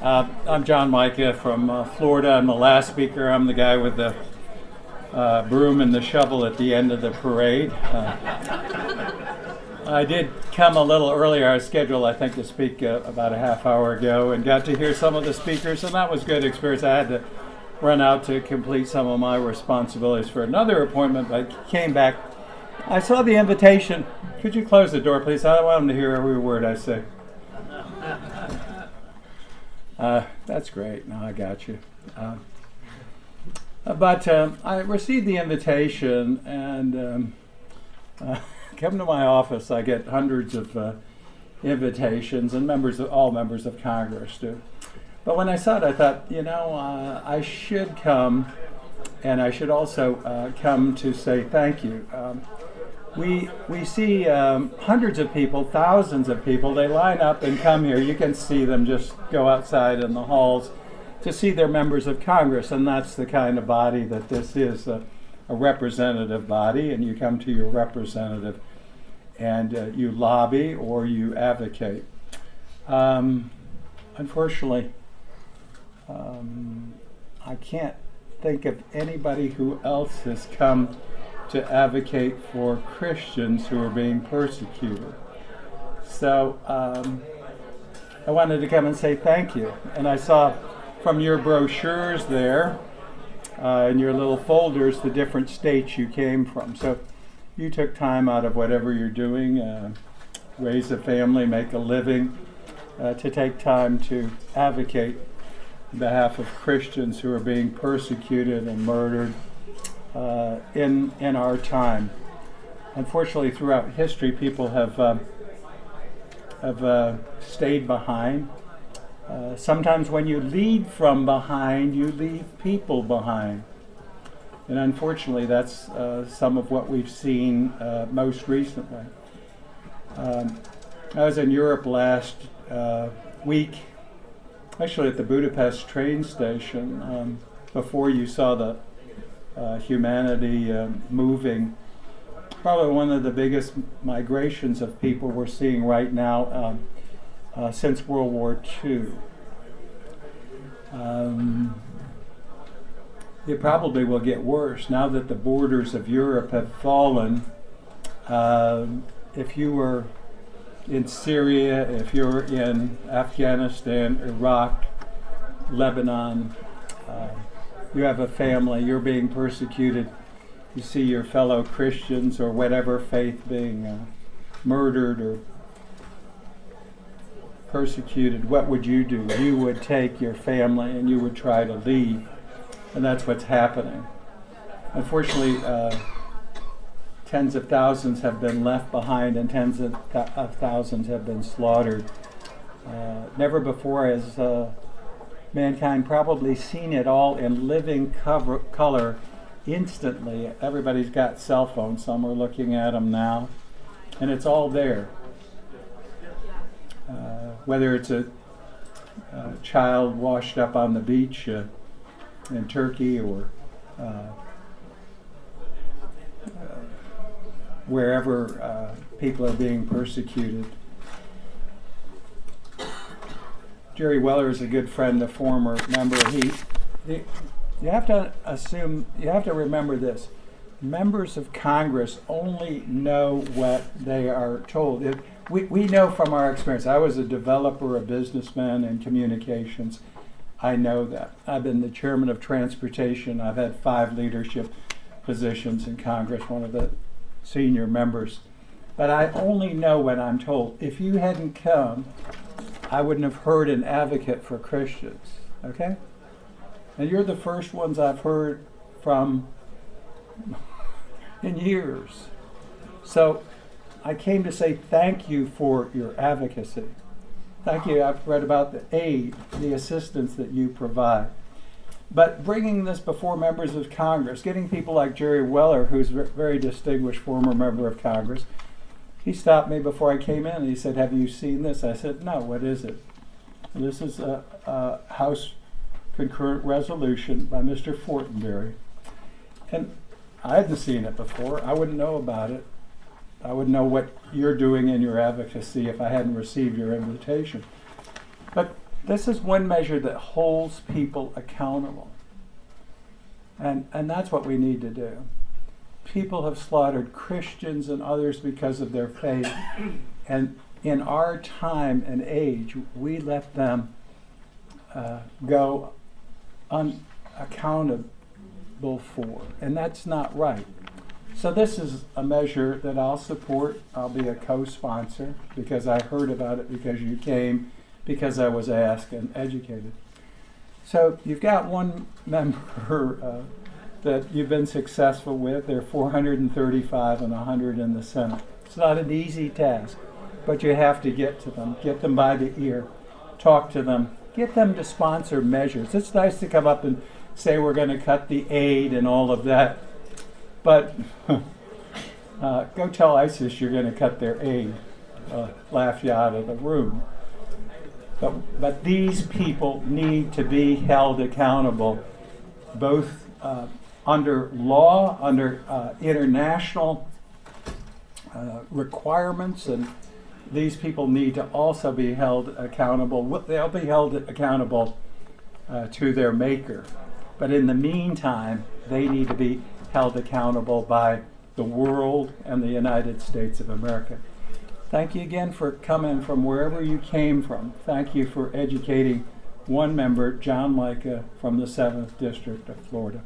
I'm Rep.Mica from Florida. I'm the last speaker. I'm the guy with the broom and the shovel at the end of the parade. I did come a little earlier. I was scheduled, I think, to speak about a half hour ago and got to hear some of the speakers, and that was a good experience. I had to run out to complete some of my responsibilities for another appointment, but I came back. I saw the invitation. Could you close the door, please? I want them to hear every word I say. That's great. No, I got you. But I received the invitation and come to my office. I get hundreds of invitations, and all members of Congress do. But when I saw it, I thought, I should come, and I should also come to say thank you. We see hundreds of people, thousands of people. They line up and come here. You can see them just go outside in the halls to see their members of Congress, and that's the kind of body that this is, a representative body, and you come to your representative and you lobby or you advocate. Unfortunately, I can't think of anybody who else has come to advocate for Christians who are being persecuted. So I wanted to come and say thank you. And I saw from your brochures there, in your little folders, the different states you came from. So you took time out of whatever you're doing, raise a family, make a living, to take time to advocate on behalf of Christians who are being persecuted and murdered in our time. Unfortunately, throughout history, people have stayed behind. Sometimes when you lead from behind, you leave people behind. And unfortunately, that's some of what we've seen most recently. I was in Europe last week, actually at the Budapest train station, before you saw the humanity moving. Probably one of the biggest migrations of people we're seeing right now since World War II. It probably will get worse now that the borders of Europe have fallen. If you were in Syria, if you're in Afghanistan, Iraq, Lebanon, you have a family, you're being persecuted, you see your fellow Christians or whatever faith being murdered or persecuted, what would you do? You would take your family and you would try to leave. And that's what's happening. Unfortunately, tens of thousands have been left behind and tens of thousands have been slaughtered. Never before has mankind probably seen it all in living color instantly. Everybody's got cell phones. Some are looking at them now. And it's all there. Whether it's a child washed up on the beach in Turkey or wherever people are being persecuted. Jerry Weller is a good friend, a former member. You have to remember this. Members of Congress only know what they are told. We know from our experience. I was a developer, a businessman in communications. I know that. I've been the chairman of transportation. I've had 5 leadership positions in Congress, one of the senior members. But I only know what I'm told. If you hadn't come, I wouldn't have heard an advocate for Christians, okay? And you're the first ones I've heard from in years. So I came to say thank you for your advocacy. Thank you. I've read about the aid, the assistance that you provide. But bringing this before members of Congress, getting people like Jerry Weller, who's a very distinguished former member of Congress, he stopped me before I came in and he said, "Have you seen this?" I said, "No, what is it?" And this is a House concurrent resolution by Mr. Fortenberry. And I hadn't seen it before. I wouldn't know about it. I wouldn't know what you're doing in your advocacy if I hadn't received your invitation. But This is one measure that holds people accountable. And that's what we need to do. People have slaughtered Christians and others because of their faith. And in our time and age, we let them go unaccountable for. And that's not right. So this is a measure that I'll support. I'll be a co-sponsor because I heard about it because you came, because I was asked and educated. So you've got one member that you've been successful with. There are 435 and 100 in the Senate. It's not an easy task, but you have to get to them, get them by the ear, talk to them, get them to sponsor measures. It's nice to come up and say we're going to cut the aid and all of that, but go tell ISIS you're going to cut their aid. Laugh you out of the room. But these people need to be held accountable, both under law, under international requirements, and these people need to also be held accountable. They'll be held accountable to their maker. But in the meantime, they need to be held accountable by the world and the United States of America. Thank you again for coming from wherever you came from. Thank you for educating one member, Rep.Mica, from the 7th District of Florida.